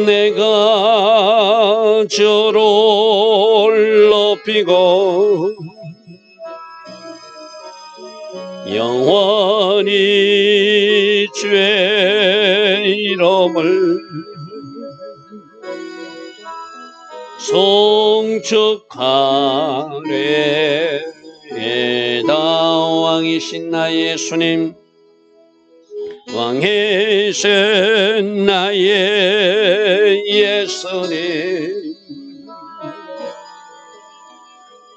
내가 저를 높이고 영원히 주의 이름을 송축하리이다. 왕이신 나의 예수님, 왕이신 나의 예수님,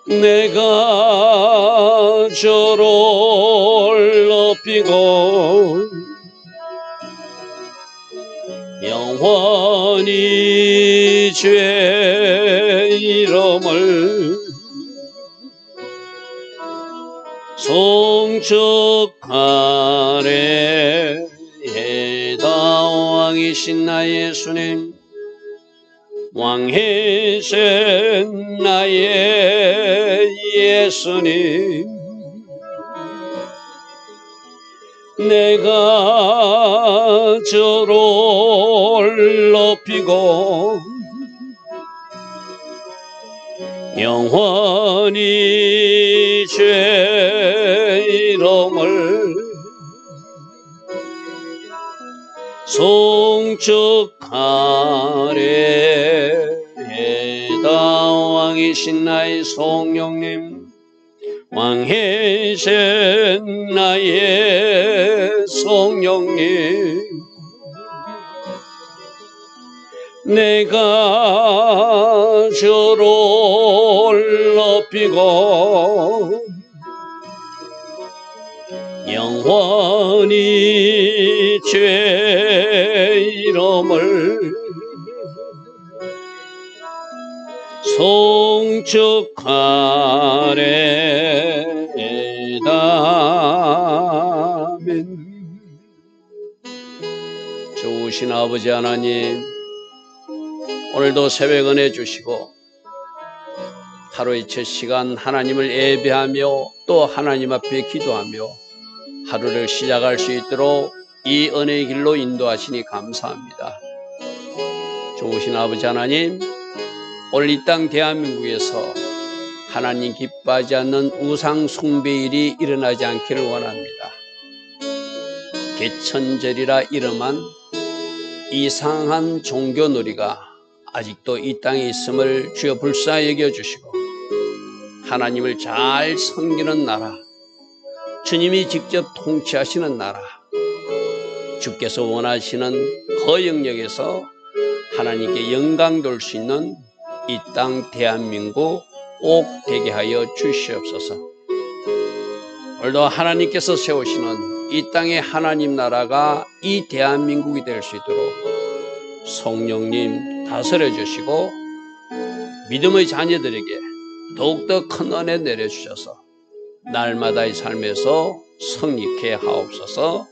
내가 저를 높이고 영원히 주의 이름을 송축하리이다. 왕이신 나의 예수님, 왕이신 나의 예수님, 내가 저를 높이고 영원히 주의 이름을 송축하리이다. 왕이신 나의 성령님, 왕이신 나의 성령님, 내가 저를 높이고 영원히 주의 이름을 송축하리이다. 아멘. 좋으신 아버지 하나님, 오늘도 새벽 은혜 주시고 하루의 첫 시간 하나님을 예배하며 또 하나님 앞에 기도하며 하루를 시작할 수 있도록 이 은혜의 길로 인도하시니 감사합니다. 좋으신 아버지 하나님, 오늘 이 땅 대한민국에서 하나님 기뻐하지 않는 우상 숭배일이 일어나지 않기를 원합니다. 개천절이라 이름한 이상한 종교놀이가 아직도 이 땅에 있음을 주여 불쌍히 여겨주시고 하나님을 잘 섬기는 나라, 주님이 직접 통치하시는 나라, 주께서 원하시는 그 영역에서 하나님께 영광 돌 수 있는 이 땅 대한민국 꼭 되게 하여 주시옵소서. 오늘도 하나님께서 세우시는 이 땅의 하나님 나라가 이 대한민국이 될 수 있도록 성령님 다스려 주시고 믿음의 자녀들에게 더욱더 큰 은혜 내려주셔서 날마다의 삶에서 성립케 하옵소서.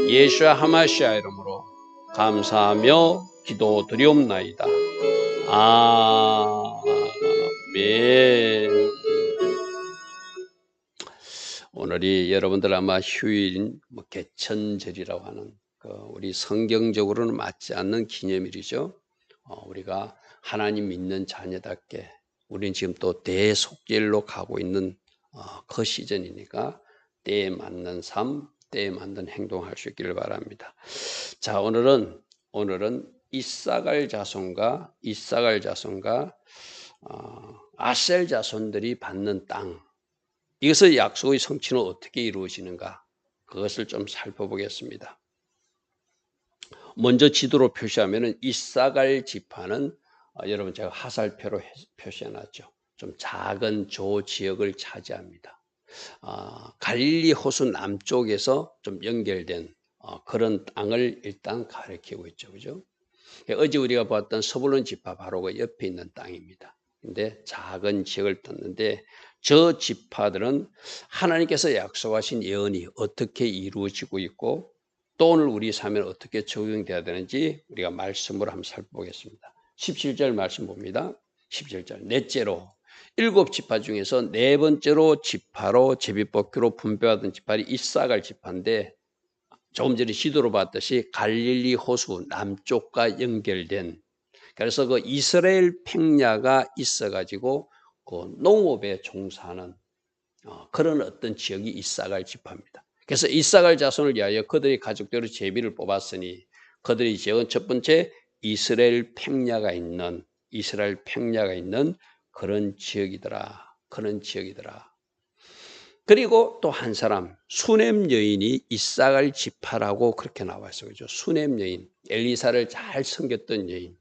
예수와 하마시아 이름으로 감사하며 기도드리옵나이다. 아멘. 오늘이 여러분들 아마 휴일인 개천절이라고 하는 우리 성경적으로는 맞지 않는 기념일이죠. 우리가 하나님 믿는 자녀답게 우리는 지금 또 대속죄일로 가고 있는 그 시즌이니까 때에 맞는 삶, 때에 맞는 행동할 수 있기를 바랍니다. 자, 오늘은 이사갈 자손과 아셀 자손들이 받는 땅, 이것의 약속의 성취는 어떻게 이루어지는가, 그것을 좀 살펴보겠습니다. 먼저 지도로 표시하면 이사갈 지파는 여러분 제가 화살표로 표시해놨죠. 좀 작은 조 지역을 차지합니다. 갈릴리 호수 남쪽에서 좀 연결된 그런 땅을 일단 가리키고 있죠, 그죠? 어제 우리가 봤던 서불론 지파 바로 그 옆에 있는 땅입니다. 근데 작은 지역을 떴는데 저 지파들은 하나님께서 약속하신 예언이 어떻게 이루어지고 있고 또 오늘 우리 삶에 어떻게 적용돼야 되는지 우리가 말씀으로 한번 살펴보겠습니다. 17절 말씀 봅니다. 17절. 넷째로 7지파 중에서 네 번째로 지파로 제비뽑기로 분배받은 지파이 이사갈 지파인데 조금 전에 지도로 봤듯이 갈릴리 호수 남쪽과 연결된, 그래서 그 이스라엘 평야가 있어가지고 그 농업에 종사하는 그런 어떤 지역이 이사갈 지파입니다. 그래서 이사갈 자손을 위하여 그들의 가족대로 제비를 뽑았으니 그들의 지역은 첫 번째 이스라엘 평야가 있는 그런 지역이더라. 그런 지역이더라. 그리고 또 한 사람 수넴 여인이 이사갈 지파라고 그렇게 나와 있어요. 그죠? 수넴 여인, 엘리사를 잘 섬겼던 여인.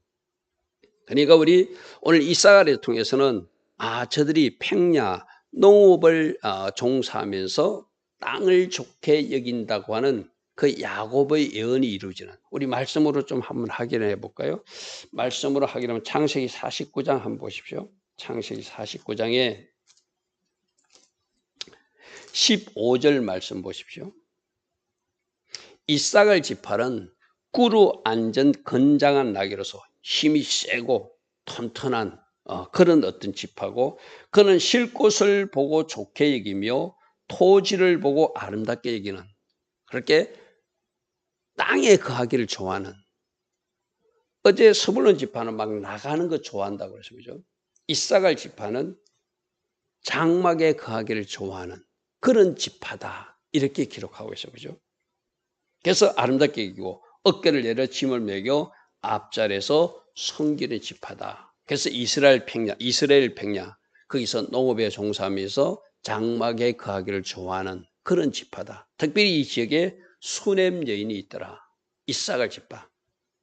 그러니까 우리 오늘 이사갈을 통해서는 저들이 평야 농업을 종사하면서 땅을 좋게 여긴다고 하는 그 야곱의 예언이 이루어지는, 우리 말씀으로 좀 한번 확인해 볼까요? 말씀으로 확인하면 창세기 49장 한번 보십시오. 창세기 49장에 15절 말씀 보십시오. 이삭을 지파는 꿀로 앉은 건장한 나귀로서 힘이 세고 튼튼한 그런 어떤 지파고, 그는 쉴 곳을 보고 좋게 여기며 토지를 보고 아름답게 여기는, 그렇게 땅에 거하기를 좋아하는. 어제 스불론 지파는 막 나가는 거 좋아한다고 그랬어요. 그죠? 이삭을 지파는 장막에 거하기를 좋아하는 그런 지파다, 이렇게 기록하고 있어요. 그죠? 그래서 아름답게 여기고 어깨를 내려 짐을 매겨 앞자리에서 섬기는 지파다. 그래서 이스라엘 평야 거기서 농업에 종사하면서 장막에 거하기를 좋아하는 그런 지파다. 특별히 이 지역에 수넴 여인이 있더라. 이삭을 지파,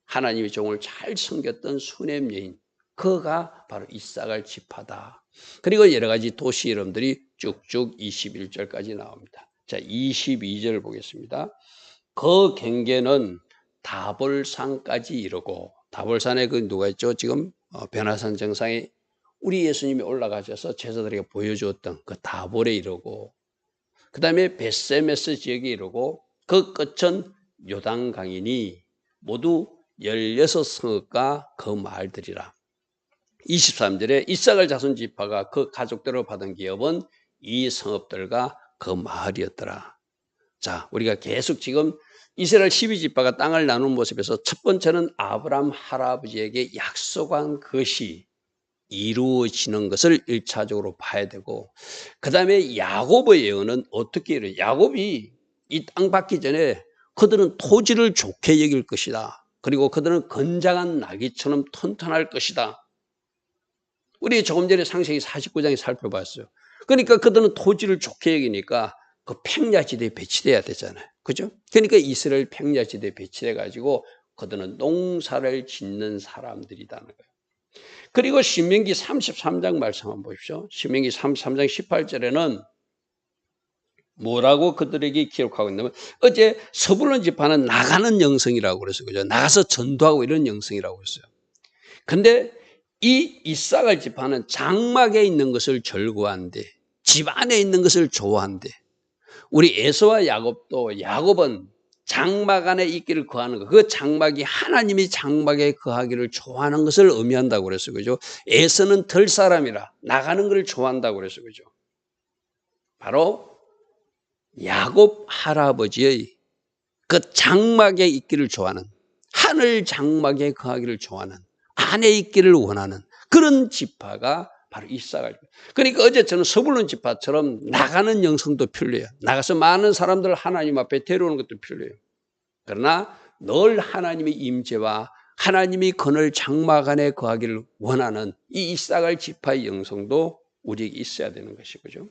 하나님의 종을 잘 섬겼던 수넴 여인, 그가 바로 이삭을 지파다. 그리고 여러 가지 도시 이름들이 쭉쭉 21절까지 나옵니다. 자, 22절 보겠습니다. 그 경계는 다볼산까지 이르고, 다볼산에 그 누가 있죠? 지금 변화산 정상에 우리 예수님이 올라가셔서 제자들에게 보여주었던 그 다볼에 이르고, 그 다음에 베세메스 지역에 이르고, 그 끝은 요단강이니 모두 16성읍과 그 마을들이라. 23절에 이삭을 자손 지파가 그 가족대로 받은 기업은 이 성읍들과 그 마을이었더라. 자, 우리가 계속 지금 이스라엘 12지파가 땅을 나눈 모습에서 첫 번째는 아브라함 할아버지에게 약속한 것이 이루어지는 것을 1차적으로 봐야 되고, 그 다음에 야곱의 예언은 어떻게 이루어요? 야곱이 이 땅 받기 전에 그들은 토지를 좋게 여길 것이다. 그리고 그들은 건장한 나귀처럼 튼튼할 것이다. 우리 조금 전에 창세기 49장에 살펴봤어요. 그러니까 그들은 토지를 좋게 여기니까 그 평야지대에 배치돼야 되잖아요. 그죠? 그러니까 이스라엘 평야지대에 배치돼가지고 그들은 농사를 짓는 사람들이라는 거예요. 그리고 신명기 33장 말씀 한번 보십시오. 신명기 33장 18절에는 뭐라고 그들에게 기록하고 있냐면, 어제 서불론 지파는 나가는 영성이라고 그랬어요. 그죠? 나가서 전도하고 이런 영성이라고 그랬어요. 근데 이 이삭을 지파는 장막에 있는 것을 절구한대, 집 안에 있는 것을 좋아한대. 우리 에서와 야곱도, 야곱은 장막 안에 있기를 거하는 것, 그 장막이 하나님이 장막에 거하기를 좋아하는 것을 의미한다고 그랬어요. 그죠? 에서는 덜 사람이라 나가는 것을 좋아한다고 그랬어요. 그죠? 바로 야곱 할아버지의 그 장막에 있기를 좋아하는, 하늘 장막에 거하기를 좋아하는, 안에 있기를 원하는 그런 지파가 바로 이삭을. 그러니까 어제 저는 서불론 지파처럼 나가는 영성도 필요해요. 나가서 많은 사람들을 하나님 앞에 데려오는 것도 필요해요. 그러나 늘 하나님의 임재와 하나님이 그늘 장막 안에 거하기를 원하는 이 이삭을 지파의 영성도 우리에게 있어야 되는 것이죠.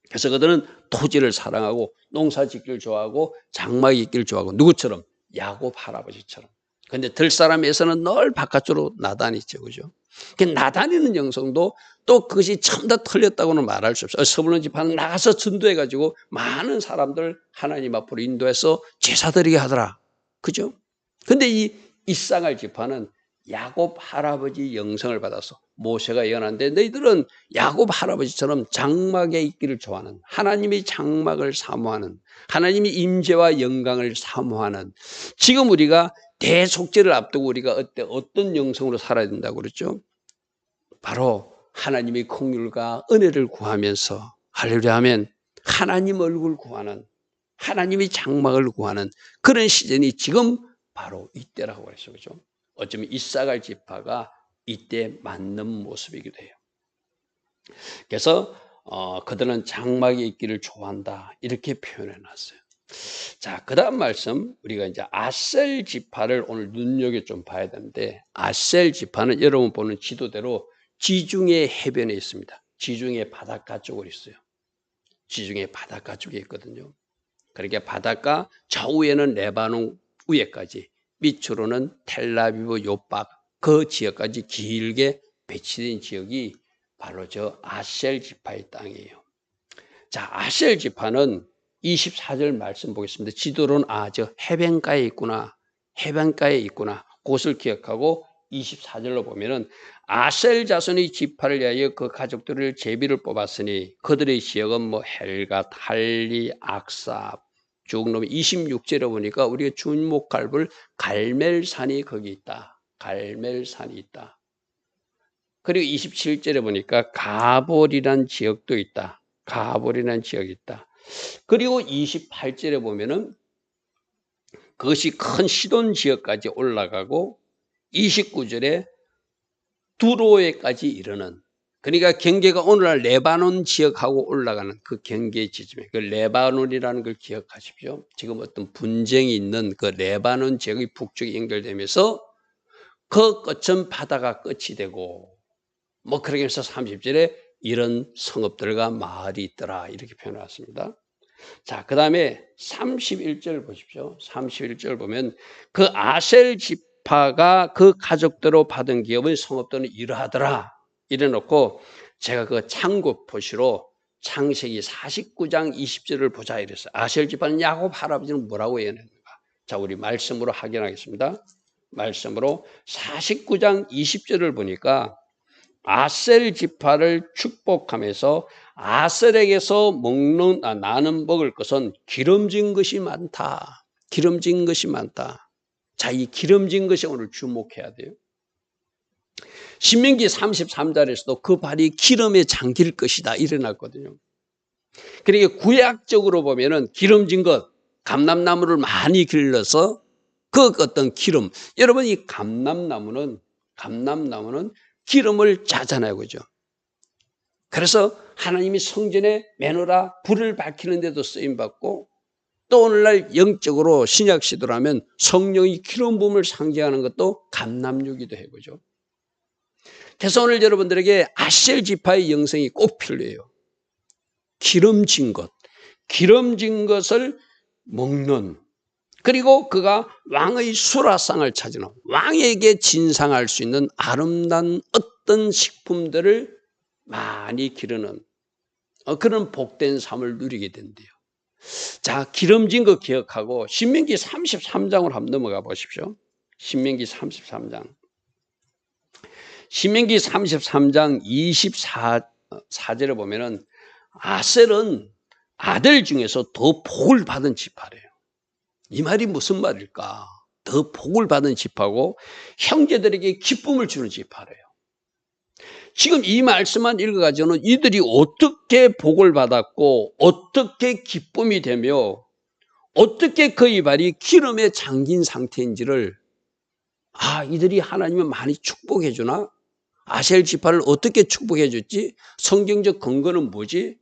그래서 그들은 토지를 사랑하고 농사 짓기를 좋아하고 장막에 있기를 좋아하고, 누구처럼? 야곱 할아버지처럼. 근데 들사람에서는 늘 바깥으로 나다니죠. 그죠? 그 나다니는 영성도 또 그것이 처음 다 틀렸다고는 말할 수 없어요. 서불론 지파는 나가서 전도해가지고 많은 사람들 하나님 앞으로 인도해서 제사드리게 하더라. 그죠? 근데 이 이삭을 지파는 야곱 할아버지 영성을 받아서 모세가 예언한데, 너희들은 야곱 할아버지처럼 장막에 있기를 좋아하는, 하나님의 장막을 사모하는, 하나님의 임재와 영광을 사모하는, 지금 우리가 대속죄를 앞두고 우리가 어떤 영성으로 살아야 된다고 그랬죠? 바로 하나님의 긍휼과 은혜를 구하면서, 할렐루야 하면 하나님 얼굴 구하는, 하나님이 장막을 구하는 그런 시즌이 지금 바로 이때라고 그랬어요. 그죠? 어쩌면 이사갈 지파가 이때 맞는 모습이기도 해요. 그래서 그들은 장막에 있기를 좋아한다 이렇게 표현해 놨어요. 자, 그 다음 말씀 우리가 이제 아셀 지파를 오늘 눈여겨 좀 봐야 되는데, 아셀 지파는 여러분 보는 지도대로 지중해 해변에 있습니다. 지중해 바닷가 쪽으로 있어요. 지중해 바닷가 쪽에 있거든요. 그러니까 바닷가 좌우에는 레바논 위에까지, 밑으로는 텔라비브 요박 그 지역까지 길게 배치된 지역이 바로 저 아셀 지파의 땅이에요. 자, 아셀 지파는 24절 말씀 보겠습니다. 지도로는 저 해변가에 있구나. 해변가에 있구나. 그것을 기억하고 24절로 보면은 아셀 자손의 지파를 위하여 그 가족들을 제비를 뽑았으니 그들의 지역은 뭐 헬갓, 할리, 악삽 쭉 넘어 26절에 보니까 우리가 주목할 갈멜산이 거기 있다. 갈멜산이 있다. 그리고 27절에 보니까 가볼이란 지역도 있다. 가볼이라는 지역이 있다. 그리고 28절에 보면은 그것이 큰 시돈 지역까지 올라가고 29절에 두로에까지 이르는, 그러니까 경계가 오늘날 레바논 지역하고 올라가는 그 경계 지점에, 그 레바논이라는 걸 기억하십시오. 지금 어떤 분쟁이 있는 그 레바논 지역의 북쪽이 연결되면서 그 끝은 바다가 끝이 되고, 뭐 그렇게 해서 30절에 이런 성읍들과 마을이 있더라 이렇게 표현했습니다. 자, 그 다음에 31절 보십시오. 31절 보면 그 아셀 지파가 그 가족대로 받은 기업의 성읍들은 이러하더라 이래 놓고, 제가 그 참고 표시로 창세기 49장 20절을 보자 이랬어요. 아셀 지파는 야곱 할아버지는 뭐라고 예언했는가? 자, 우리 말씀으로 확인하겠습니다. 말씀으로 49장 20절을 보니까 아셀 지파를 축복하면서 아셀에게서 나는 먹을 것은 기름진 것이 많다. 기름진 것이 많다. 자, 이 기름진 것이 오늘 주목해야 돼요. 신명기 33절에서도 그 발이 기름에 잠길 것이다 일어났거든요. 그러니까 구약적으로 보면은 기름진 것, 감람나무를 많이 길러서 그 어떤 기름, 여러분 이 감람나무는 기름을 짜잖아요. 그죠? 그래서 하나님이 성전에 메노라 불을 밝히는 데도 쓰임받고, 또 오늘날 영적으로 신약 시도라면 성령이 기름 부음을 상징하는 것도 감람유기도 해보죠. 그래서 오늘 여러분들에게 아셀 지파의 영성이 꼭 필요해요. 기름진 것을 먹는, 그리고 그가 왕의 수라상을 찾는, 왕에게 진상할 수 있는 아름다운 어떤 식품들을 많이 기르는 그런 복된 삶을 누리게 된대요. 자, 기름진 거 기억하고 신명기 33장으로 한번 넘어가 보십시오. 신명기 33장. 신명기 33장 24절에 보면은 아셀은 아들 중에서 더 복을 받은 지파래요. 이 말이 무슨 말일까? 더 복을 받은 지파고 형제들에게 기쁨을 주는 지파래요. 지금 이 말씀만 읽어가지고는 이들이 어떻게 복을 받았고 어떻게 기쁨이 되며 어떻게 그의 발이 기름에 잠긴 상태인지를, 이들이 하나님을 많이 축복해 주나? 아셀 지파를 어떻게 축복해 줬지? 성경적 근거는 뭐지?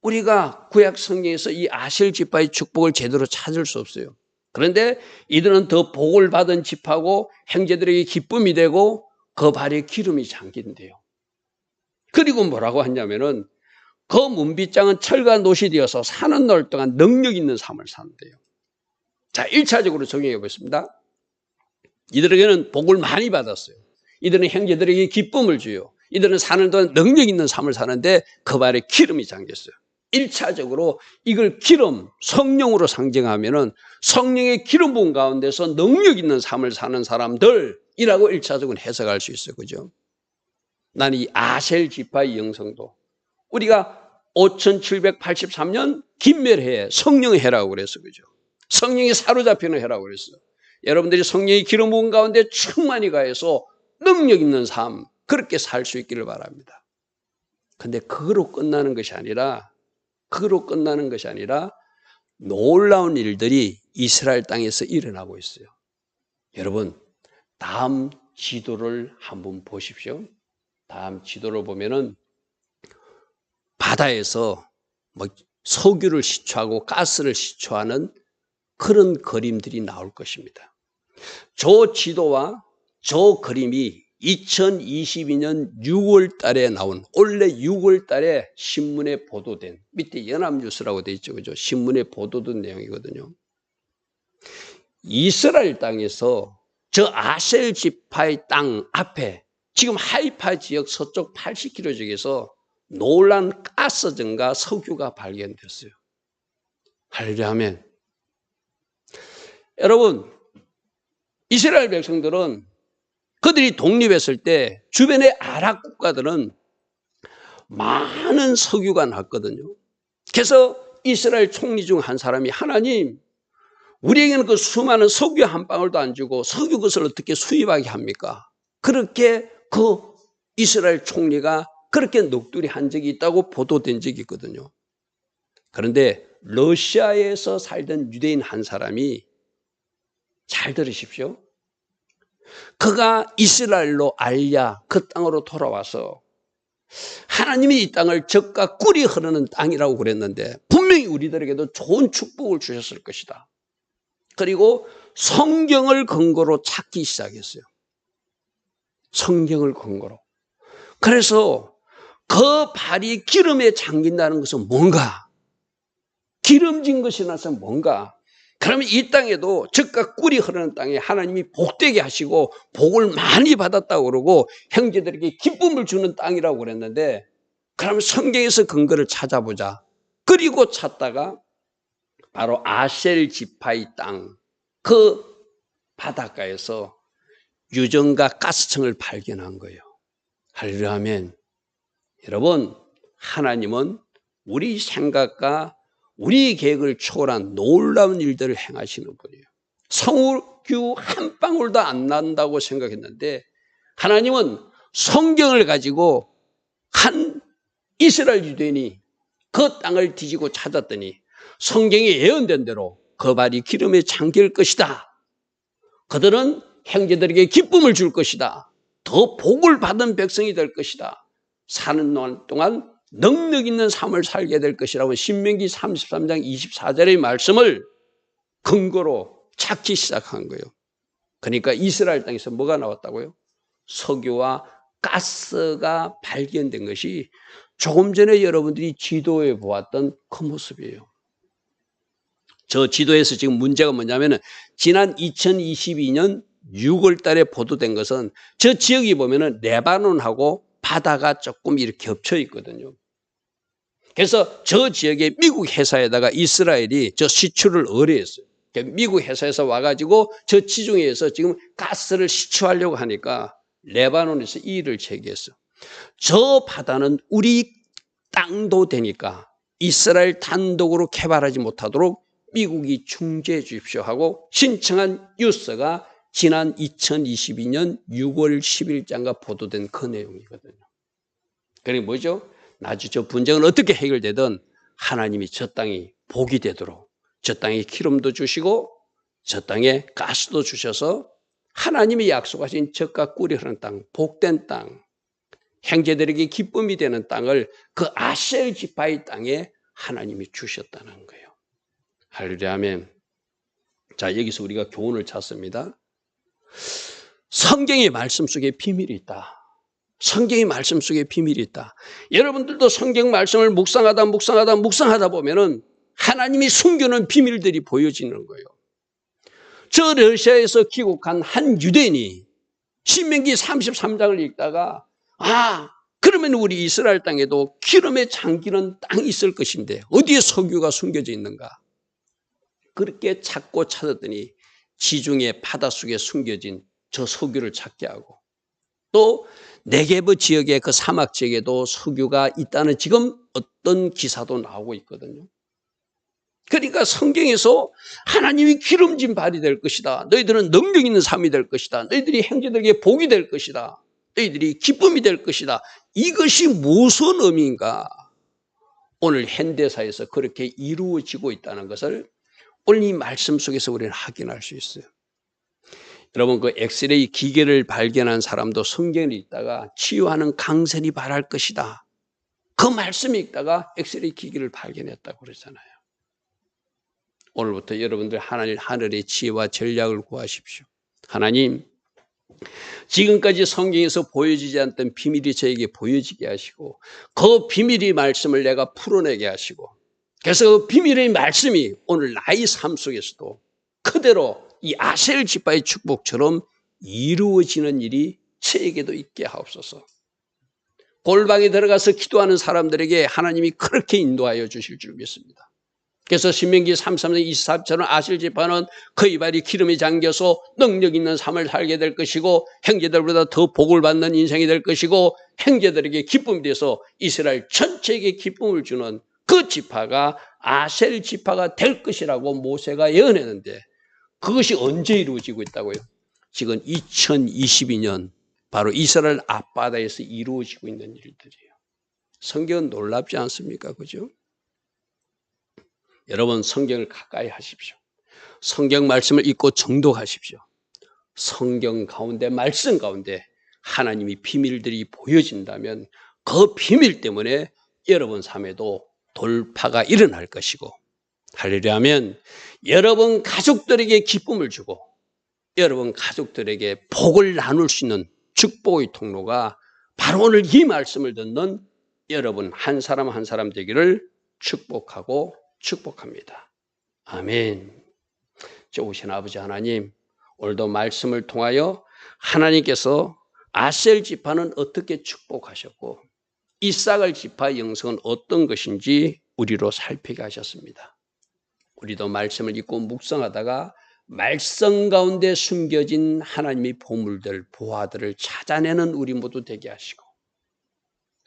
우리가 구약 성경에서 이 아셀 지파의 축복을 제대로 찾을 수 없어요. 그런데 이들은 더 복을 받은 지파고 형제들에게 기쁨이 되고 그 발에 기름이 잠긴대요. 그리고 뭐라고 하냐면은 그 문빗장은 철과 노시 되어서 사는 날 동안 능력 있는 삶을 산대요. 자, 1차적으로 적용해 보겠습니다. 이들에게는 복을 많이 받았어요. 이들은 형제들에게 기쁨을 줘요. 이들은 사는 동안 능력 있는 삶을 사는데 그 발에 기름이 잠겼어요. 1차적으로 이걸 성령으로 상징하면은 성령의 기름 부음 가운데서 능력 있는 삶을 사는 사람들이라고 1차적으로 해석할 수 있어요. 그죠? 나는 이 아셀 지파의 영성도 우리가 5783년 김멸해 성령의 해라고 그랬어. 그죠? 성령이 사로잡히는 해라고 그랬어. 여러분들이 성령의 기름 부음 가운데 충만히 가해서 능력 있는 삶, 그렇게 살 수 있기를 바랍니다. 근데 그거로 끝나는 것이 아니라 놀라운 일들이 이스라엘 땅에서 일어나고 있어요. 여러분, 다음 지도를 한번 보십시오. 다음 지도를 보면은 바다에서 뭐 석유를 시추하고 가스를 시추하는 그런 그림들이 나올 것입니다. 저 지도와 저 그림이 2022년 6월 달에 나온, 원래 6월 달에 신문에 보도된, 밑에 연합뉴스라고 돼 있죠. 그죠? 신문에 보도된 내용이거든요. 이스라엘 땅에서 저 아셀 지파의 땅 앞에 지금 하이파 지역 서쪽 80km 지역에서 놀란 가스전과 석유가 발견됐어요. 할렐루야 아멘. 여러분, 이스라엘 백성들은 그들이 독립했을 때 주변의 아랍 국가들은 많은 석유가 났거든요. 그래서 이스라엘 총리 중 한 사람이 하나님, 우리에게는 그 수많은 석유 한 방울도 안 주고 석유 것을 어떻게 수입하게 합니까? 그렇게 그 이스라엘 총리가 그렇게 넋두리 한 적이 있다고 보도된 적이 있거든요. 그런데 러시아에서 살던 유대인 한 사람이, 잘 들으십시오. 그가 이스라엘로 알랴 그 땅으로 돌아와서 하나님이 이 땅을 젖과 꿀이 흐르는 땅이라고 그랬는데 분명히 우리들에게도 좋은 축복을 주셨을 것이다. 그리고 성경을 근거로 찾기 시작했어요. 성경을 근거로. 그래서 그 발이 기름에 잠긴다는 것은 뭔가? 기름진 것이 나서 뭔가? 그러면 이 땅에도 젖과 꿀이 흐르는 땅에 하나님이 복되게 하시고 복을 많이 받았다고 그러고 형제들에게 기쁨을 주는 땅이라고 그랬는데, 그러면 성경에서 근거를 찾아보자. 그리고 찾다가 바로 아셀 지파의 땅, 그 바닷가에서 유전과 가스청을 발견한 거예요. 할렐루야 아멘. 여러분, 하나님은 우리 생각과 우리 계획을 초월한 놀라운 일들을 행하시는 분이에요. 석유 한 방울도 안 난다고 생각했는데 하나님은 성경을 가지고 한 이스라엘 유대인이 그 땅을 뒤지고 찾았더니 성경에 예언된 대로 그 발이 기름에 잠길 것이다. 그들은 형제들에게 기쁨을 줄 것이다. 더 복을 받은 백성이 될 것이다. 사는 동안 능력 있는 삶을 살게 될 것이라고 신명기 33장 24절의 말씀을 근거로 찾기 시작한 거예요. 그러니까 이스라엘 땅에서 뭐가 나왔다고요? 석유와 가스가 발견된 것이 조금 전에 여러분들이 지도에 보았던 그 모습이에요. 저 지도에서 지금 문제가 뭐냐면 지난 2022년 6월 달에 보도된 것은 저 지역이 보면은 레바논하고 바다가 조금 이렇게 겹쳐 있거든요. 그래서 저 지역에 미국 회사에다가 이스라엘이 저 시추를 의뢰했어요. 미국 회사에서 와가지고 저 지중해에서 지금 가스를 시추하려고 하니까 레바논에서 이 일을 제기했어요. 저 바다는 우리 땅도 되니까 이스라엘 단독으로 개발하지 못하도록 미국이 중재해 주십시오 하고 신청한 뉴스가 지난 2022년 6월 10일자가 보도된 그 내용이거든요. 그러니까 뭐죠? 나중에 저 분쟁은 어떻게 해결되든 하나님이 저 땅이 복이 되도록 저 땅에 기름도 주시고 저 땅에 가스도 주셔서 하나님이 약속하신 젖과 꿀이 흐르는 땅, 복된 땅, 형제들에게 기쁨이 되는 땅을 그 아셀 지파의 땅에 하나님이 주셨다는 거예요. 할렐루야 아멘. 자, 여기서 우리가 교훈을 찾습니다. 성경의 말씀 속에 비밀이 있다. 성경의 말씀 속에 비밀이 있다. 여러분들도 성경 말씀을 묵상하다 보면은 하나님이 숨겨놓은 비밀들이 보여지는 거예요. 저 러시아에서 귀국한 한 유대인이 신명기 33장을 읽다가 그러면 우리 이스라엘 땅에도 기름에 잠기는 땅이 있을 것인데 어디에 석유가 숨겨져 있는가? 그렇게 찾고 찾았더니 지중해 바닷속에 숨겨진 저 석유를 찾게 하고 또 네게브 지역의 그 사막 지역에도 석유가 있다는 지금 어떤 기사도 나오고 있거든요. 그러니까 성경에서 하나님이 기름진 발이 될 것이다. 너희들은 능력 있는 삶이 될 것이다. 너희들이 형제들에게 복이 될 것이다. 너희들이 기쁨이 될 것이다. 이것이 무슨 의미인가? 오늘 현대사에서 그렇게 이루어지고 있다는 것을 오늘 이 말씀 속에서 우리는 확인할 수 있어요. 여러분, 그 엑스레이 기계를 발견한 사람도 성경을 읽다가 치유하는 강선이 바랄 것이다, 그 말씀을 읽다가 엑스레이 기계를 발견했다고 그러잖아요. 오늘부터 여러분들 하늘의 지혜와 전략을 구하십시오. 하나님, 지금까지 성경에서 보여지지 않던 비밀이 저에게 보여지게 하시고, 그 비밀의 말씀을 내가 풀어내게 하시고, 그래서 그 비밀의 말씀이 오늘 나의 삶 속에서도 그대로 이 아셀 지파의 축복처럼 이루어지는 일이 저에게도 있게 하옵소서. 골방에 들어가서 기도하는 사람들에게 하나님이 그렇게 인도하여 주실 줄 믿습니다. 그래서 신명기 33장 24절은 아셀 지파는 그의 발이 기름에 잠겨서 능력 있는 삶을 살게 될 것이고, 형제들보다 더 복을 받는 인생이 될 것이고, 형제들에게 기쁨이 돼서 이스라엘 전체에게 기쁨을 주는 그 지파가 아셀 지파가 될 것이라고 모세가 예언했는데, 그것이 언제 이루어지고 있다고요? 지금 2022년 바로 이스라엘 앞바다에서 이루어지고 있는 일들이에요. 성경은 놀랍지 않습니까? 그죠? 여러분, 성경을 가까이 하십시오. 성경 말씀을 읽고 정독하십시오. 성경 가운데, 말씀 가운데 하나님이 비밀들이 보여진다면 그 비밀 때문에 여러분 삶에도 돌파가 일어날 것이고, 할렐루야면 여러분 가족들에게 기쁨을 주고 여러분 가족들에게 복을 나눌 수 있는 축복의 통로가 바로 오늘 이 말씀을 듣는 여러분 한 사람 한 사람 되기를 축복하고 축복합니다. 아멘. 좋으신 아버지 하나님, 오늘도 말씀을 통하여 하나님께서 아셀 지파는 어떻게 축복하셨고 이사갈 지파의 영성은 어떤 것인지 우리로 살피게 하셨습니다. 우리도 말씀을 읽고 묵상하다가 말씀 가운데 숨겨진 하나님의 보물들, 보화들을 찾아내는 우리 모두 되게 하시고,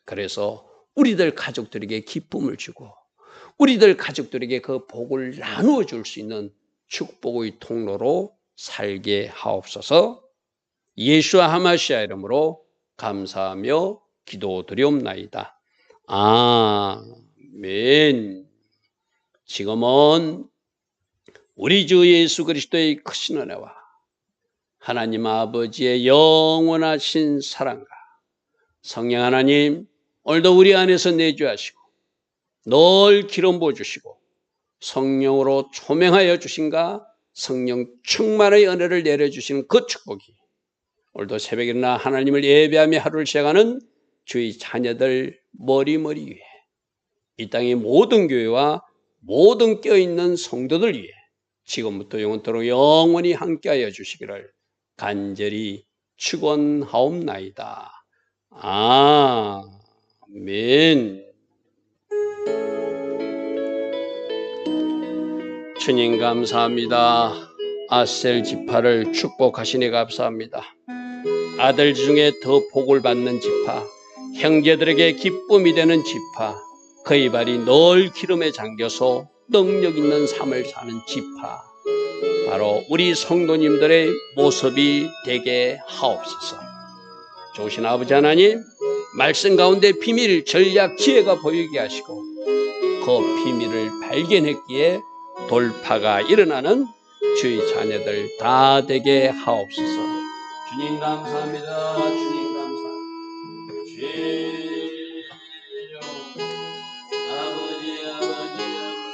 그래서 우리들 가족들에게 기쁨을 주고 우리들 가족들에게 그 복을 나누어 줄 수 있는 축복의 통로로 살게 하옵소서. 예수와 하마시아 이름으로 감사하며 기도드리옵나이다. 아멘. 지금은 우리 주 예수 그리스도의 크신 은혜와 하나님 아버지의 영원하신 사랑과 성령 하나님, 오늘도 우리 안에서 내주하시고 늘 기름 부어주시고 성령으로 초명하여 주신가 성령 충만의 은혜를 내려주시는 그 축복이 오늘도 새벽에 일어나 하나님을 예배하며 하루를 시작하는 주의 자녀들 머리머리 위에, 이 땅의 모든 교회와 모든 껴있는 성도들 위해 지금부터 영원토록 영원히 함께하여 주시기를 간절히 축원하옵나이다. 아멘. 주님 감사합니다. 아셀 지파를 축복하시니 감사합니다. 아들 중에 더 복을 받는 지파, 형제들에게 기쁨이 되는 지파, 그의 발이 늘 기름에 잠겨서 능력 있는 삶을 사는 지파, 바로 우리 성도님들의 모습이 되게 하옵소서. 좋으신 아버지 하나님, 말씀 가운데 비밀, 전략, 지혜가 보이게 하시고 그 비밀을 발견했기에 돌파가 일어나는 주의 자녀들 다 되게 하옵소서. 주님 감사합니다. 주님 감사합니다.